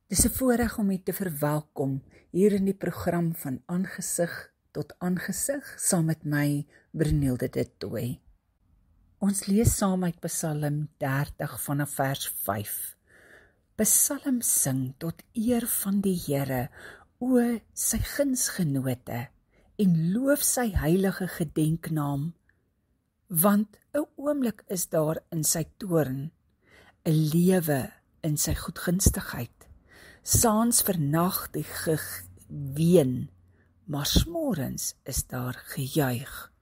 Dis 'n voorreg om u te verwelkom hier in die program van Aangesig tot Aangesig saam met my, Brunilde de Tooy. Ons lees saam uit Psalm 30 vanaf vers 5. Psalm sing tot eer van die Here, o sy gunsgenote, en loof sy heilige gedenknaam. Want 'n oomblik is daar in sy toorn, 'n lewe in sy goedgunstigheid. Saans vernag die geween, maar smorens is daar gejuig.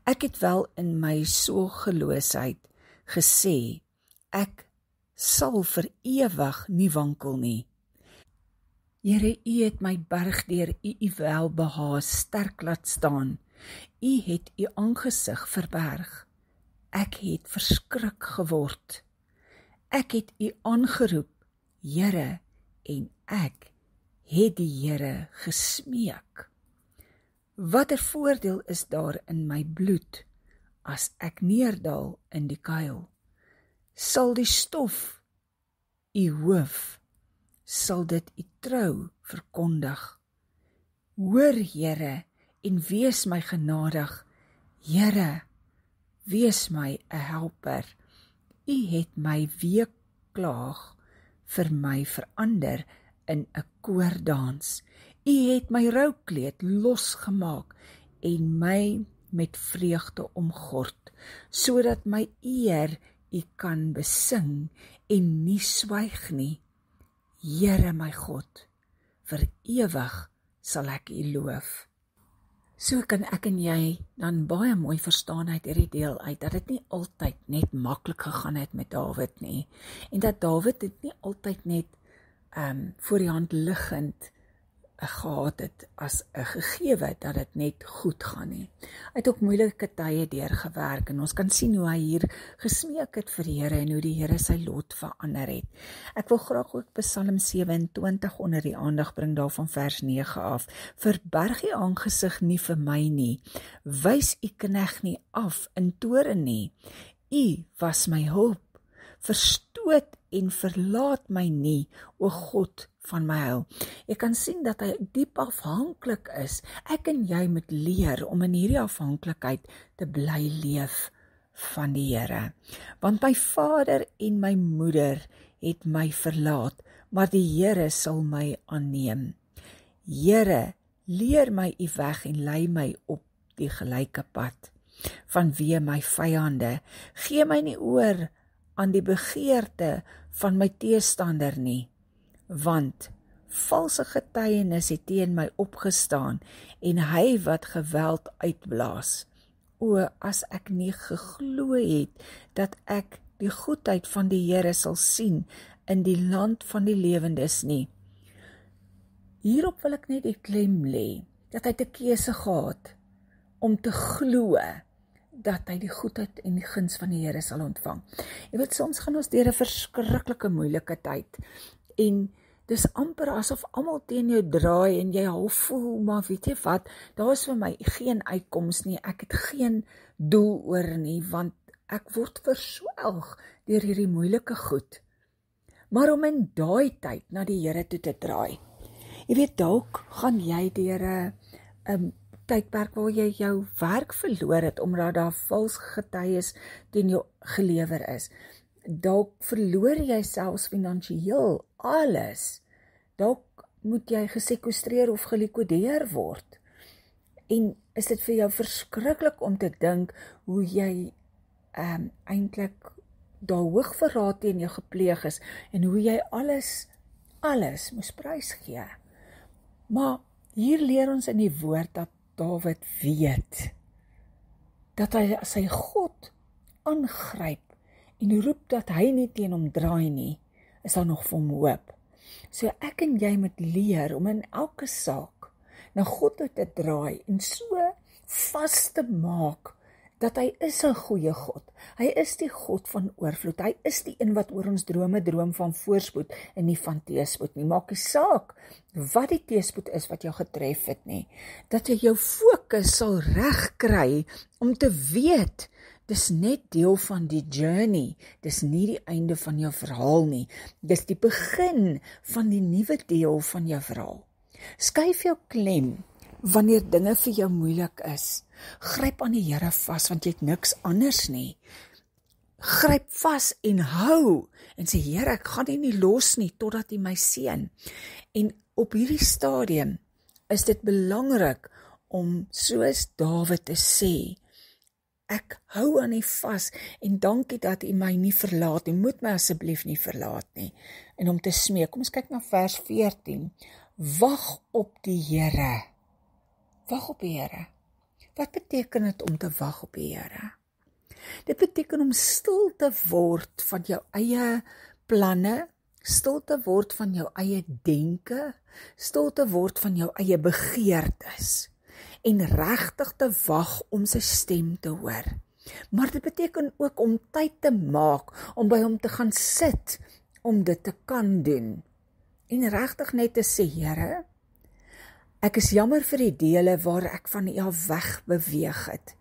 Ek het wel in my sorgeloosheid gesê, ek sal vir ewig nie wankel nie. Here, u het my berg deur u welbehae sterk laat staan. U het u aangesig verberg. Ek het verskrik geword. Ek het u aangeroep, Here, en ek het die Here gesmeek. Watter voordeel is daar in my bloed, as ek neerdal in die kuil? Sal die stof u hoof, sal dit u trou verkondig. Hoor, Here, en wees my genadig. Here, wees my 'n helper. U het my weeklaag vir my verander in 'n koordans. U het my roukleed losgemaak en my met vreugde omgord, sodat my eer u kan besing en nie swyg nie. Here my God, vir ewig sal ek u loof. So kan ek en jy dan baie mooi verstaan uit hierdie deel uit, dat dit nie altyd net maklik gegaan het met Dawid nie, en dat Dawid dit nie altyd net voor die hand liggend gehad het as 'n gegewe dat dit net goed gaan nie. Hy het ook moeilike tye deurgewerk en ons kan sien hoe hy hier gesmeek het vir die Here en hoe die Here sy lot verander het. Ek wil graag ook Psalm 27 onder die aandag bring daarvan vers 9 af. Verberg u aangesig nie vir my nie, wys u knegt nie af in toorn nie. U was my hulp, verstoot en verlaat my nie, o God van my heil. Jy kan sien dat hy diep afhanklik is. Ek en jy moet leer om in hierdie afhanklikheid te bly leef van die Here. Want my vader en my moeder het my verlaat, maar die Here sal my aanneem. Here, leer my u weg en lei my op die gelyke pad. Vanweë my vyande, gee my nie oor aan die begeerte van my teestander nie, want valse getuienis het teen my opgestaan en hy wat geweld uitblaas. O, as ek nie geglo het dat ek die goedheid van die Here sal sien in die land van die lewendes nie. Hierop wil ek net die klem lê, dat hy 'n keuse gehad om te glo dat hy die goedheid en die guns van die Here sal ontvang. Jy weet, soms gaan ons deur 'n verskriklike moeilike tyd en dis amper asof almal teen jou draai en jy half voel, maar weet jy wat, daar is vir my geen uitkoms nie, ek het geen doel oor nie, want ek word verswelg deur hierdie moeilike goed. Maar om in daai tyd na die Here toe te draai. Jy weet, dalk gaan jy deur 'n tydperk waar jy jou werk verloor het, omdat daar vals getuies teen jou gelewer is. Dalk verloor jy selfs finansiëel alles. Dalk moet jy gesekwestreer of gelikodeer word. En is dit vir jou verskriklik om te dink hoe jy eintlik daar hoogverraad teen jou gepleeg is en hoe jy alles moes prysgee. Maar hier leer ons in die woord dat Dawid weet dat hy sy God aangryp en roep dat hy nie teen hom draai nie, is daar nog vir hom hoop. So ek en jy moet leer om in elke saak na God toe te draai en so vas te maak dat hy is 'n goeie God. Hy is die God van oorvloed. Hy is die een wat oor ons drome droom van voorspoed en nie van teëspoed nie. Maak nie saak wat die teëspoed is wat jou getref het nie. Dat jy jou fokus sal reg kry om te weet Dis net deel van die journey, dis nie die einde van jou verhaal nie. Dis die begin van die nuwe deel van jou verhaal. Skuif jou klem wanneer dinge vir jou moeilik is. Gryp aan die Here vas, want jy het niks anders nie. Gryp vas en hou, en sê, Here, ek gaan nie los nie, totdat U my seën. En op hierdie stadium is dit belangrik om soos Dawid te sê, ek hou aan U vas, en dankie dat U my nie verlaat nie, moet my asseblief nie verlaat nie. En om te smeek, kom ons kyk na vers 14, wag op die Here. Wag op die Here. Wat beteken dit om te wag op die Here? Dit beteken om stil te word van jou eie planne, stil te word van jou eie denke, stil te word van jou eie begeertes en regtig te wag om sy stem te hoor. Maar dit beteken ook om tyd te maak, om by hom te gaan sit, om dit te kan doen. En regtig net te sê, Here, ek is jammer vir die dele waar ek van U af weg beweeg het,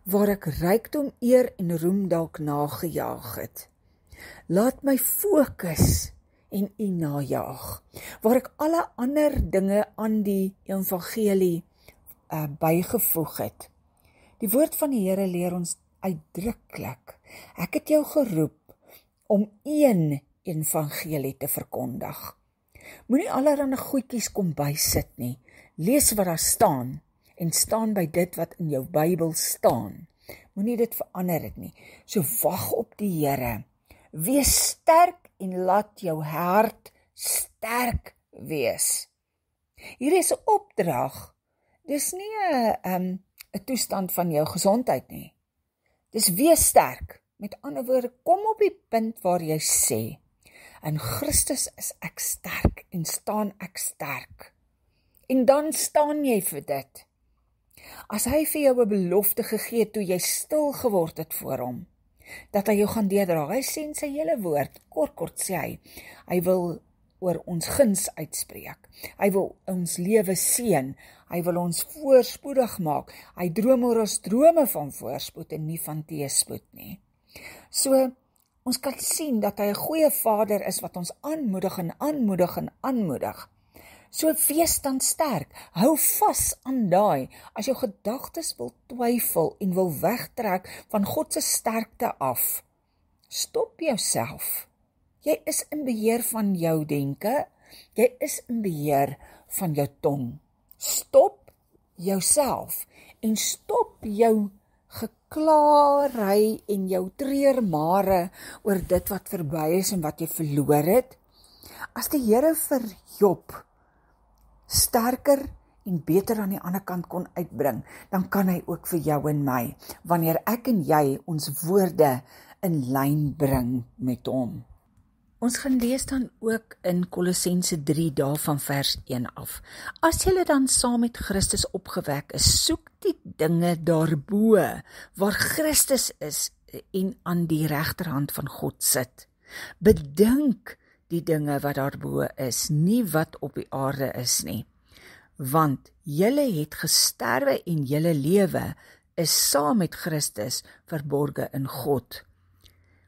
waar ek rykdom, eer en roem dalk nagejaag het. Laat my fokus en U najaag, waar ek alle ander dinge aan die evangelie bygevoeg het. Die woord van die Here leer ons uitdruklik, ek het jou geroep om een evangelie te verkondig. Moenie allerhande goedjies kom bysit nie. Lees wat daar staan en staan by dit wat in jou Bybel staan. Moenie dit verander het nie. So wag op die Here. Wees sterk en laat jou hart sterk wees. Hier is 'n opdrag. Dis nie 'n toestand van jou gesondheid nie. Dis wees sterk. Met ander woorde, kom op die punt waar jy sê, in Christus is ek sterk en staan ek sterk. En dan staan jy vir dit. As hy vir jou 'n belofte gegee het toe jy stil geword het voor hom, dat hy jou gaan deurdra, hy sê in sy hele woord, kort sê hy wil oor ons guns uitspreek, hy wil ons lewe seën, hy wil ons voorspoedig maak, hy droom oor ons drome van voorspoed en nie van teëspoed nie. So, ons kan sien dat hy 'n goeie Vader is wat ons aanmoedig en aanmoedig en aanmoedig. So wees dan sterk, hou vas aan daai, as jou gedagtes wil twyfel en wil wegtrek van God se sterkte af. Stop jouself. Jy is in beheer van jou denke, jy is in beheer van jou tong. Stop jouself en stop jou geklaarry en jou treurmare oor dit wat verby is en wat jy verloor het. As die Here vir Job sterker en beter aan die ander kant kon uitbring, dan kan hy ook vir jou en my, wanneer ek en jy ons woorde in lyn bring met hom. Ons gaan lees dan ook in Kolossense 3 daarvan vers 1 af. As julle dan saam met Christus opgewek is, soek die dinge daarbo, waar Christus is en aan die regterhand van God sit. Bedink die dinge wat daarbo is, nie wat op die aarde is nie. Want julle het gesterwe en julle lewe is saam met Christus verborge in God.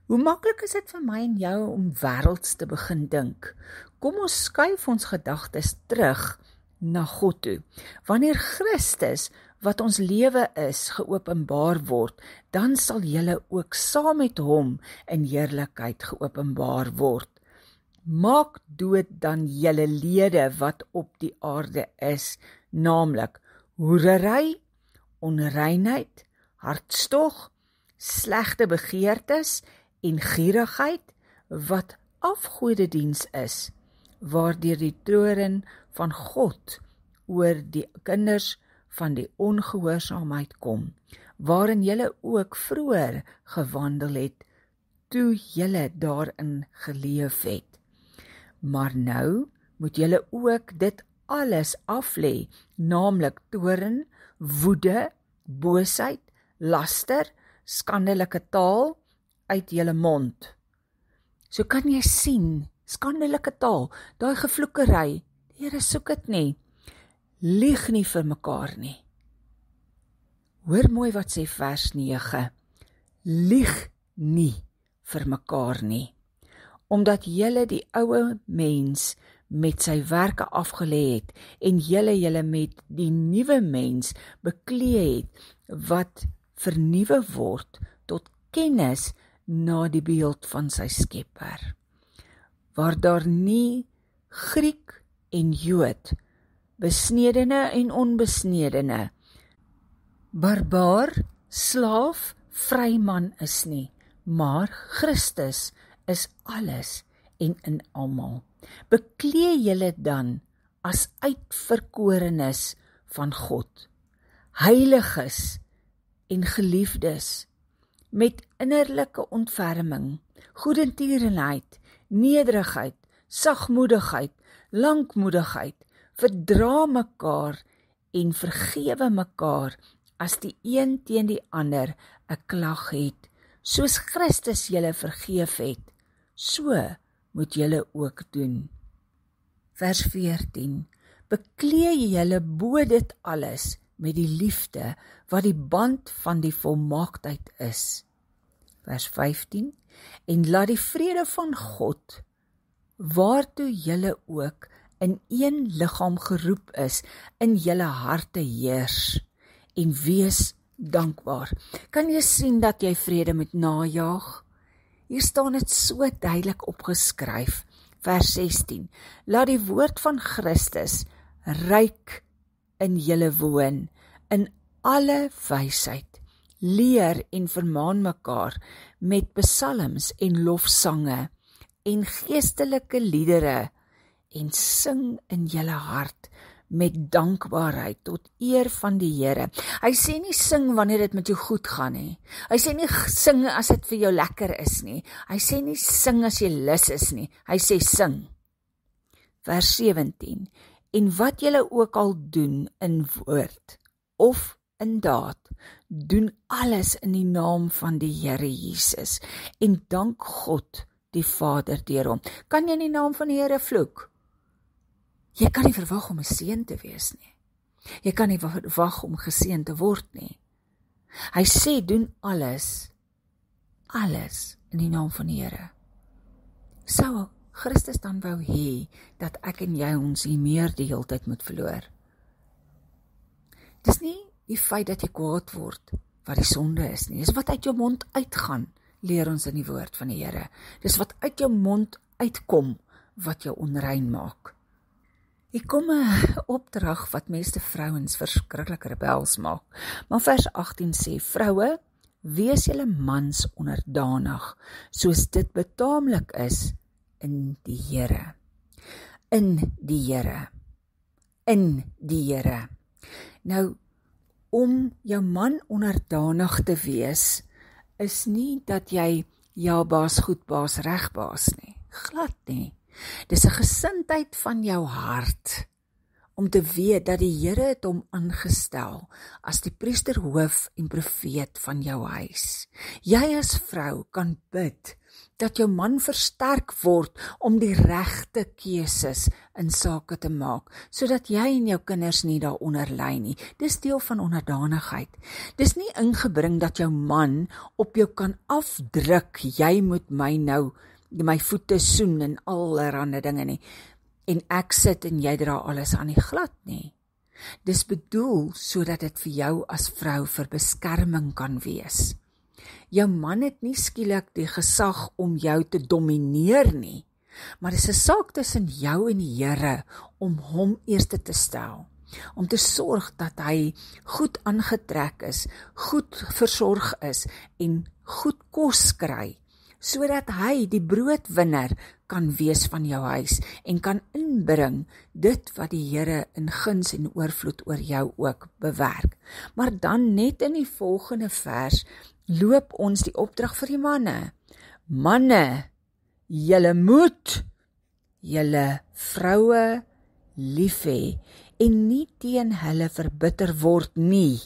Hoe maklik is dit vir my en jou om wêrelds te begin dink? Kom ons skuif ons gedagtes terug na God toe. Wanneer Christus, wat ons lewe is, geopenbaar word, dan sal julle ook saam met hom in heerlikheid geopenbaar word. Maak dood dan julle lede wat op die aarde is, naamlik hoerery, onreinheid, hartstog, slegte begeertes en gierigheid, wat afgodediens is, waardeur die toorn van God oor die kinders van die ongehoorsaamheid kom, waarin julle ook vroeër gewandel het, toe julle daarin geleef het. Maar nou moet julle ook dit alles aflê, naamlik toorn, woede, boosheid, laster, skandelike taal uit julle mond. So kan jy sien, skandelike taal, daai gevloekery, die Here soek dit nie. Lieg nie vir mekaar nie. Hoor mooi wat sê vers 9. lieg nie vir mekaar nie, omdat julle die ou mens met sy werke afgelê het en julle met die nuwe mens beklee het, wat vernuwe word tot kennis na die beeld van sy Skepper, waar daar nie Griek en Jood, besnedene en onbesnedene, barbaar, slaaf, vryman is nie, maar Christus is alles en in almal. Beklee julle dan as uitverkorenes van God, heiliges en geliefdes, met innerlike ontferming, goedertierenheid, nederigheid, sagmoedigheid, lankmoedigheid, verdra mekaar en vergewe mekaar as die een teen die ander 'n klag het, soos Christus julle vergeef het, so moet julle ook doen. Vers 14. Beklee julle bo dit alles met die liefde wat die band van die volmaaktheid is. Vers 15. En laat die vrede van God, waartoe julle ook in een liggaam geroep is, in julle harte heers, en wees dankbaar. Kan jy sien dat jy vrede moet najaag? Hier staan dit so duidelik opgeskryf. Vers 16. Laat die woord van Christus ryk in julle woon, in alle wysheid. Leer en vermaan mekaar met psalms en lofsange en geestelike liedere en sing in julle hart met dankbaarheid tot eer van die Here. Hy sê nie sing wanneer dit met jou goed gaan nie. Hy sê nie sing as dit vir jou lekker is nie. Hy sê nie sing as jy lus is nie. Hy sê sing. Vers 17. En wat julle ook al doen in woord of in daad, doen alles in die naam van die Here Jesus en dank God die Vader deur hom. Kan jy in die naam van die Here vloek? Jy kan nie verwag om 'n seën te wees nie. Jy kan nie verwag om geseën te word nie. Hy sê doen alles in die naam van die Here. Sou Christus dan wou hê dat ek en jy ons hier meer die hele tyd moet verloor? Dis nie die feit dat jy kwaad word wat die sonde is nie. Dis wat uit jou mond uitgaan, leer ons in die woord van die Here. Dis wat uit jou mond uitkom wat jou onrein maak. Hier kom 'n opdrag wat meeste vrouens verskriklik rebels maak. Maar vers 18 sê, vroue, wees julle mans onderdanig, soos dit betaamlik is in die Here. In die Here. In die Here. Nou, om jou man onderdanig te wees, is nie dat jy ja baas, goed baas, reg baas nie. Glad nie. Dis 'n gesindheid van jou hart, om te weet dat die Here het hom aangestel as die priester, hoof en profeet van jou huis. Jy as vrou kan bid dat jou man versterk word om die regte keuses in sake te maak, sodat jy en jou kinders nie daaronder ly nie. Dis deel van onderdanigheid. Dis nie ingebring dat jou man op jou kan afdruk, jy moet my voete soen en allerhande dinge nie. En ek sit en jy dra alles aan die glad nie. Dis bedoel sodat dit vir jou as vrou vir beskerming kan wees. Jou man het nie skielik die gesag om jou te domineer nie, maar dis 'n saak tussen jou en die Here om hom eerste te stel, om te sorg dat hy goed aangetrek is, goed versorg is en goed kos kry, sodat hy die broodwinner kan wees van jou huis en kan inbring dit wat die Here in guns en oorvloed oor jou ook bewerk. Maar dan net in die volgende vers loop ons die opdrag vir die manne. Manne, julle moet julle vroue lief hê en nie teen hulle verbitter word nie.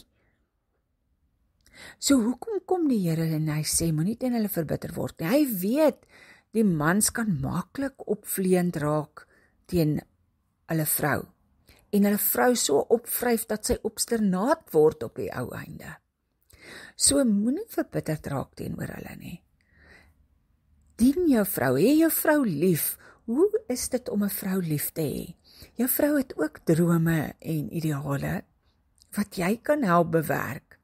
So hoekom kom die Here en hy sê, moenie teen hulle verbitter word nie? Hy weet, die mans kan maklik opvleend raak teen hulle vrou. En hulle vrou so opvryf dat sy obstinaat word op die ou einde. So moenie verbitterd raak teenoor hulle nie. Dien jou vrou, hê jou vrou lief. Hoe is dit om 'n vrou lief te hê? Jou vrou het ook drome en ideale wat jy kan help bewerk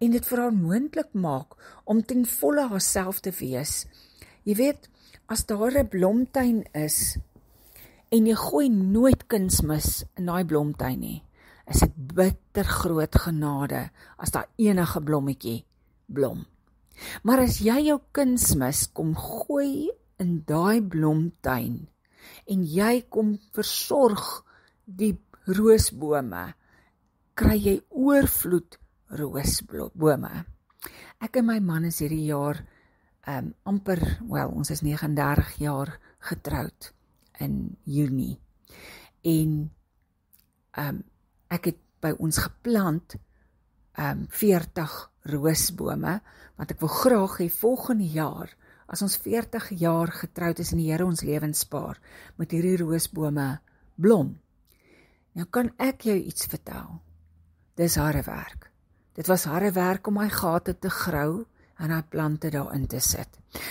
en dit vir haar moontlik maak om ten volle haarself te wees. Jy weet, as daar 'n blomtuin is en jy gooi nooit kunsmis in daai blomtuin nie, is dit bitter groot genade as daar enige blommetjie blom. Maar as jy jou kunsmis kom gooi in daai blomtuin en jy kom versorg die roosbome, kry jy oorvloed roosbome. Ek en my man is hierdie jaar ons is 39 jaar getroud in Junie. En ek het by ons geplant 40 roosbome, want ek wil graag hê volgende jaar, as ons 40 jaar getroud is en die Here ons lewens spaar, moet hierdie roosbome blom. Nou kan ek jou iets vertel. Dis harde werk. Dit was harde werk om my gate te grou en hy plante daarin te sit.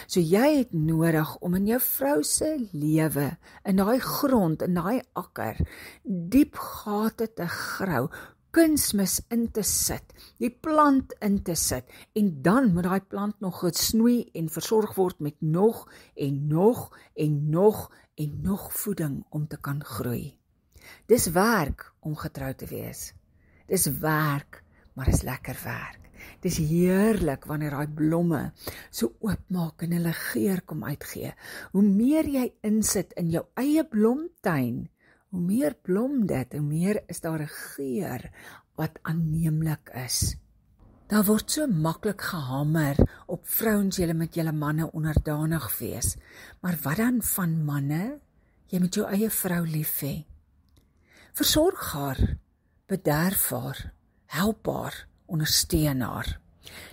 So jy het nodig om in jou vrou se lewe, in daai grond, in daai akker, diep gate te grou, kunsmis in te sit, die plant in te sit, en dan moet daai plant nog gesnoei en versorg word met nog en nog en nog en nog voeding om te kan groei. Dis werk om getrou te wees. Dis werk, maar is lekker werk. Dis heerlik wanneer daai blomme so oopmaak en hulle geur kom uitgee. Hoe meer jy insit in jou eie blomtuin, hoe meer blom dit, hoe meer is daar 'n geur wat aanneemlik is. Daar word so maklik gehamer op vrouens, julle met julle manne onderdanig wees. Maar wat dan van manne? Jy moet jou eie vrou lief hê. Versorg haar, bederf haar, help haar, ondersteun haar.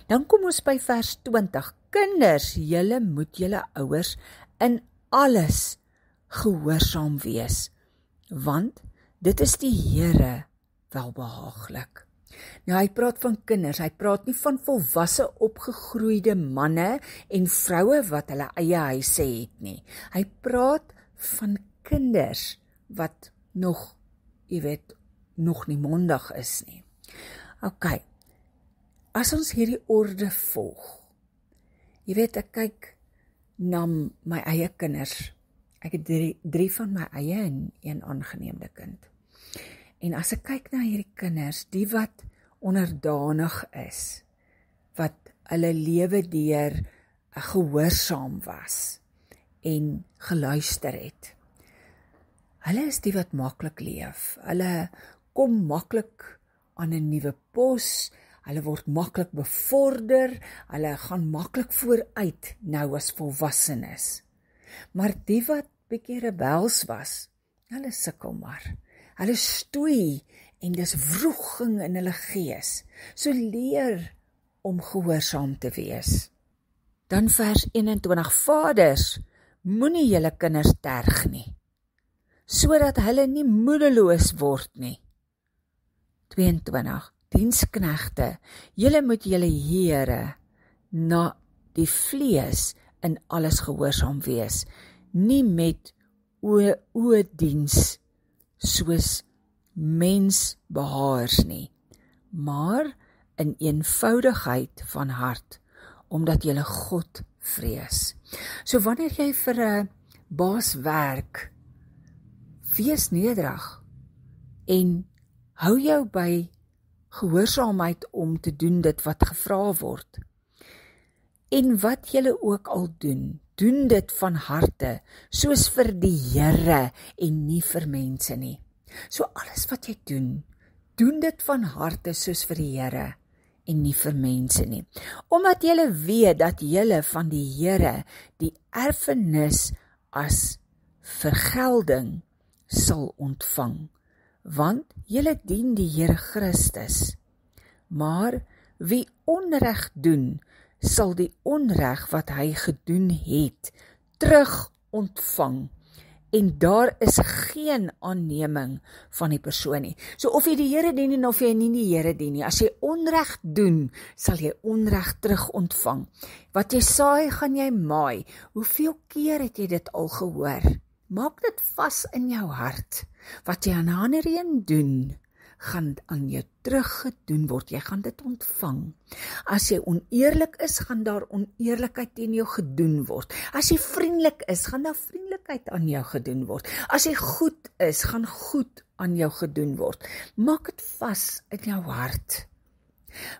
Dan kom ons by vers 20. Kinders, julle moet julle ouers in alles gehoorsaam wees, want dit is die Here welbehaaglik. Nou hy praat van kinders, hy praat nie van volwasse opgegroeide manne en vroue wat hulle eie huise het nie. Hy praat van kinders wat nog, nog nie mondig is nie. OK, as ons hierdie orde volg, ek kyk na my eie kinders, ek het drie van my eie en een aangeneemde kind. En as ek kyk na hierdie kinders, die wat onderdanig is, wat hulle lewe deur gehoorsaam was en geluister het, hulle is die wat maklik leef. Hulle kom maklik aan 'n nuwe pos, hulle word maklik bevorder, hulle gaan maklik vooruit nou as volwassenes. Maar die wat bietjie rebels was, hulle sukkel maar. Hulle stoei en dis wroging in hulle gees. So leer om gehoorsaam te wees. Dan vers 21, Vaders, moenie julle kinders terg nie, sodat hulle nie moedeloos word nie. 22, Diensknegte, julle moet julle Here na die vlees in alles gehoorsaam wees, nie met oediens soos mensbehaers nie, maar in eenvoudigheid van hart, omdat julle God vrees. So wanneer jy vir 'n baas werk, wees nederig en hou jou by gehoorsaamheid om te doen dit wat gevra word. En wat julle ook al doen, doen dit van harte, soos vir die Here en nie vir mense nie. So alles wat jy doen, doen dit van harte soos vir die Here en nie vir mense nie. Omdat julle weet dat julle van die Here die erfenis as vergelding sal ontvang, want julle dien die Here Christus. Maar wie onreg doen, sal die onreg wat hy gedoen het, terug ontvang en daar is geen aanneming van die persoon nie. So of jy die Here dien en of jy nie die Here dien nie, as jy onreg doen, sal jy onreg terug ontvang. Wat jy saai, gaan jy maai. Hoeveel keer het jy dit al gehoor? Maak dit vas in jou hart. Wat jy aan ander een doen, gaan aan jou teruggedoen word. Jy gaan dit ontvang. As jy oneerlik is, gaan daar oneerlikheid teen jou gedoen word. As jy vriendelik is, gaan daar vriendelikheid aan jou gedoen word. As jy goed is, gaan goed aan jou gedoen word. Maak dit vas in jou hart.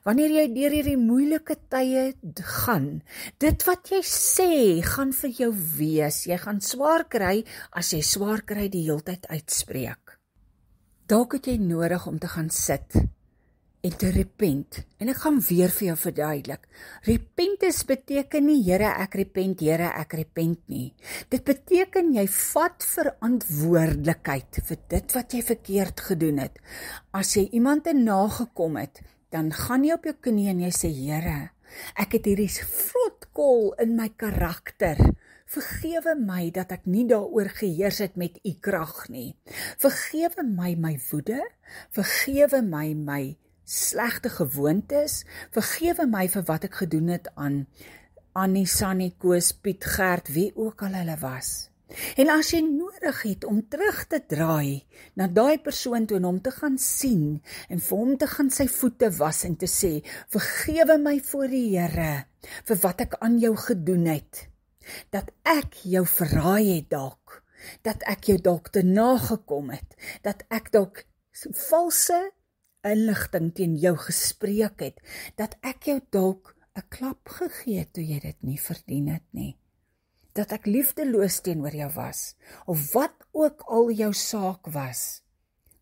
Wanneer jy deur hierdie moeilike tye gaan, dit wat jy sê, gaan vir jou wees. Jy gaan swaar kry as jy swaar kry die heeltyd uitspreek. Dalk het jy nodig om te gaan sit en te repent. En ek gaan weer vir jou verduidelik. Repentance beteken nie, Here, ek repent nie. Dit beteken jy vat verantwoordelikheid vir dit wat jy verkeerd gedoen het. As jy iemand te nagekom het, dan gaan jy op jou knie en jy sê, Here, ek het hierdie vrotkol in my karakter. Vergewe my dat ek nie daaroor geheers het met u krag nie. Vergewe my my woede, vergewe my my slegte gewoontes, vergewe my vir wat ek gedoen het aan Annie, Sannie, Koos, Piet, Gert, wie ook al hulle was. En as jy nodig het om terug te draai na daai persoon toe en hom te gaan sien en vir hom te gaan sy voete was en te sê, vergewe my voor die Here vir wat ek aan jou gedoen het. Dat ek jou verraai het dalk, dat ek jou dalk te nagekom het, dat ek dalk valse inligting teen jou gespreek het, dat ek jou dalk 'n klap gegee het toe jy dit nie verdien het nie, dat ek liefdeloos teenoor jou was, of wat ook al jou saak was,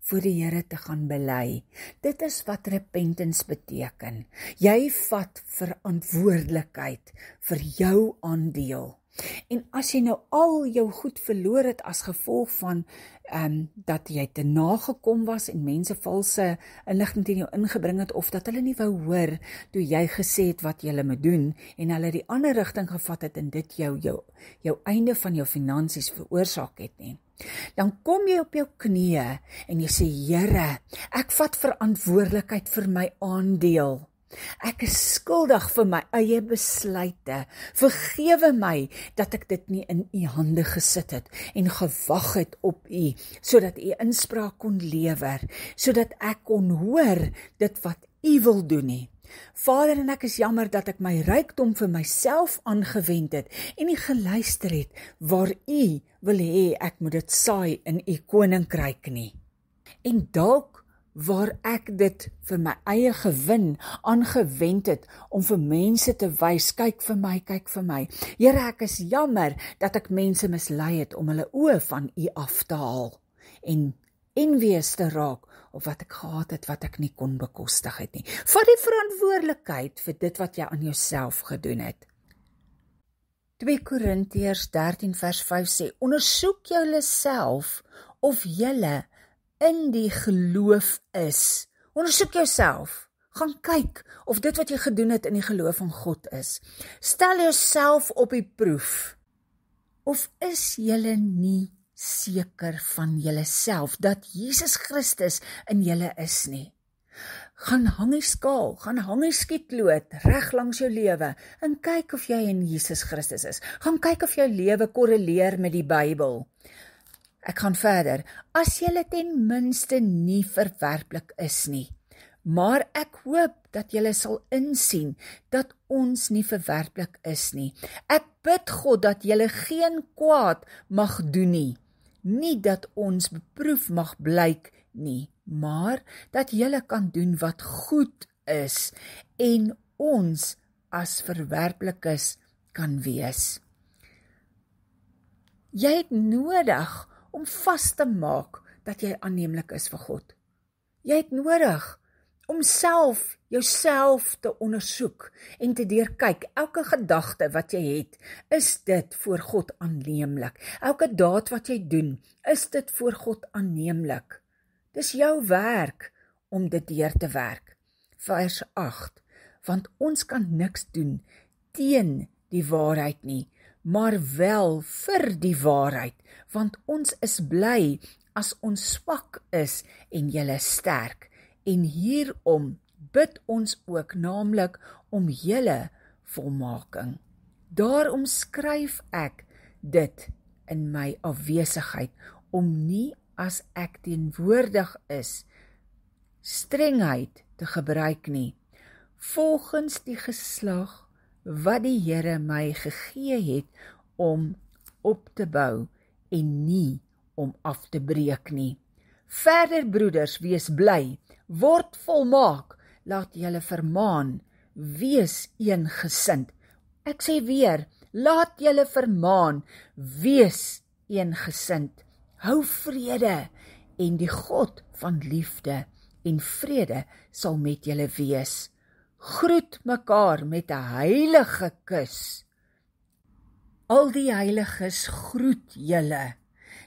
voor die Here te gaan bely. Dit is wat repentance beteken. Jy vat verantwoordelikheid vir jou aandeel. En as jy nou al jou goed verloor het as gevolg van dat jy te nagekom was en mense valse inligting teen jou ingebring het, of dat hulle nie wou hoor toe jy gesê het wat jy moet doen en hulle die ander rigting gevat het en dit jou einde van jou finansies veroorsaak het nie. Dan kom jy op jou knieë en jy sê, Here, ek vat verantwoordelikheid vir my aandeel. Ek is skuldig vir my eie besluite. Vergewe my dat ek dit nie in u hande gesit het en gewag het op u, sodat u inspraak kon lewer, sodat ek kon hoor dit wat u wil doen nie. Vader, en ek is jammer dat ek my rykdom vir myself aangewend het en nie geluister het waar u wil hê ek moet dit saai in u koninkryk nie. En dalk waar ek dit vir my eie gewin aangewend het om vir mense te wys, kyk vir my. Here, ek is jammer dat ek mense mislei het om hulle oë van u af te haal en enwees te raak of wat ek gehad het wat ek nie kon bekostig het nie. Vat die verantwoordelikheid vir dit wat jy aan jouself gedoen het. 2 Korintiërs 13 vers 5 sê, ondersoek julleself of julle in die geloof is. Ondersoek jouself. Gaan kyk of dit wat jy gedoen het in die geloof van God is. Stel jouself op die proef. Of is julle nie seker van julleself dat Jesus Christus in julle is nie? Gaan hang die skaal, gaan hang die skietlood reg langs jou lewe en kyk of jy in Jesus Christus is. Gaan kyk of jou lewe korreleer met die Bybel. Ek gaan verder, as julle ten minste nie verwerplik is nie, maar ek hoop dat julle sal insien dat ons nie verwerplik is nie. Ek bid God dat julle geen kwaad mag doen nie dat ons beproef mag blyk nie, maar dat julle kan doen wat goed is en ons as verwerplikes kan wees. Jy het nodig om vas te maak dat jy aanneemlik is vir God. Jy het nodig om jouself te ondersoek en te deurkyk. Elke gedagte wat jy het, is dit voor God aanneemlik. Elke daad wat jy doen, is dit voor God aanneemlik. Dis jou werk om dit deur te werk. Vers 8, want ons kan niks doen teen die waarheid nie, maar wel vir die waarheid, want ons is bly as ons swak is en julle sterk, en hierom bid ons ook, naamlik om julle volmaking. Daarom skryf ek dit in my afwesigheid, om nie as ek teenwoordig is, strengheid te gebruik nie, volgens die geslag wat die Here my gegee het om op te bou en nie om af te breek nie. Verder broeders, wees bly, word volmaak, laat julle vermaan, wees eengesind. Ek sê weer, laat julle vermaan, wees eengesind. Hou vrede, en die God van liefde en vrede sal met julle wees. Groet mekaar met 'n heilige kus. Al die heiliges groet julle.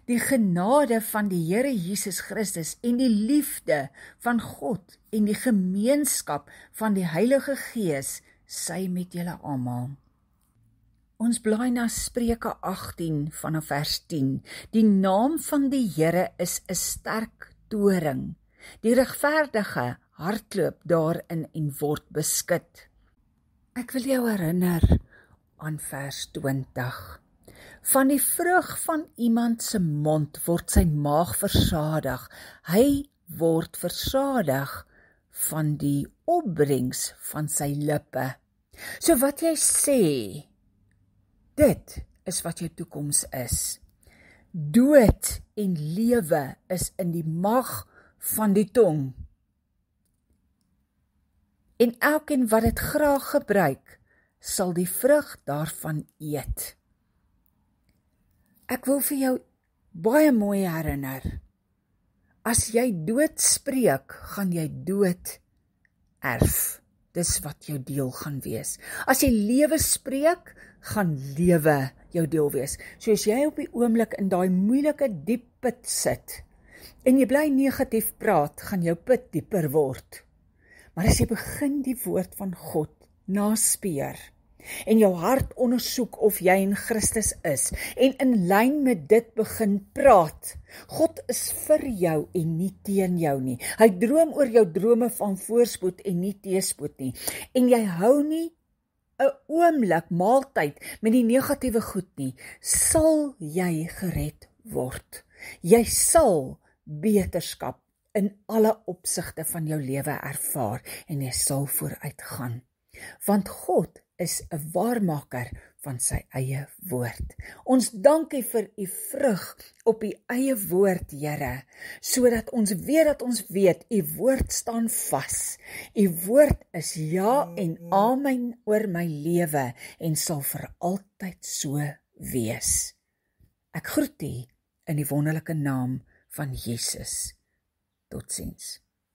Die genade van die Here Jesus Christus en die liefde van God en die gemeenskap van die Heilige Gees sy met julle almal. Ons blaai na Spreuke 18 vanaf vers 10. Die naam van die Here is 'n sterk toring. Die regverdige hardloop daarin en word beskud. Ek wil jou herinner aan vers 20. Van die vrug van iemand se mond word sy maag versadig. Hy word versadig van die opbrengs van sy lippe. So wat jy sê, dit is wat jou toekoms is. Dood en lewe is in die mag van die tong. En elkeen wat dit graag gebruik, sal die vrug daarvan eet. Ek wil vir jou baie mooi herinner. As jy dood spreek, gaan jy dood erf. Dis wat jou deel gaan wees. As jy lewe spreek, gaan lewe jou deel wees. So as jy op die oomblik in daai moeilike diep put sit, en jy bly negatief praat, gaan jou put dieper word. Maar as jy begin die woord van God naspeur, en jou hart ondersoek of jy in Christus is, en in lyn met dit begin praat, God is vir jou en nie teen jou nie. Hy droom oor jou drome van voorspoed en nie teëspoed nie. En jy hou nie 'n oomblik maaltyd met die negatiewe goed nie, sal jy gered word. Jy sal beterskap in alle opsigte van jou lewe ervaar en jy sal vooruit gaan. Want God is 'n waarmaker van sy eie woord. Ons dankie vir u vrug op u eie woord, Here, sodat ons weet u woord staan vas. U woord is ja en amen oor my lewe en sal vir altyd so wees. Ek groet u in die wonderlike naam van Jesus. Totsiens.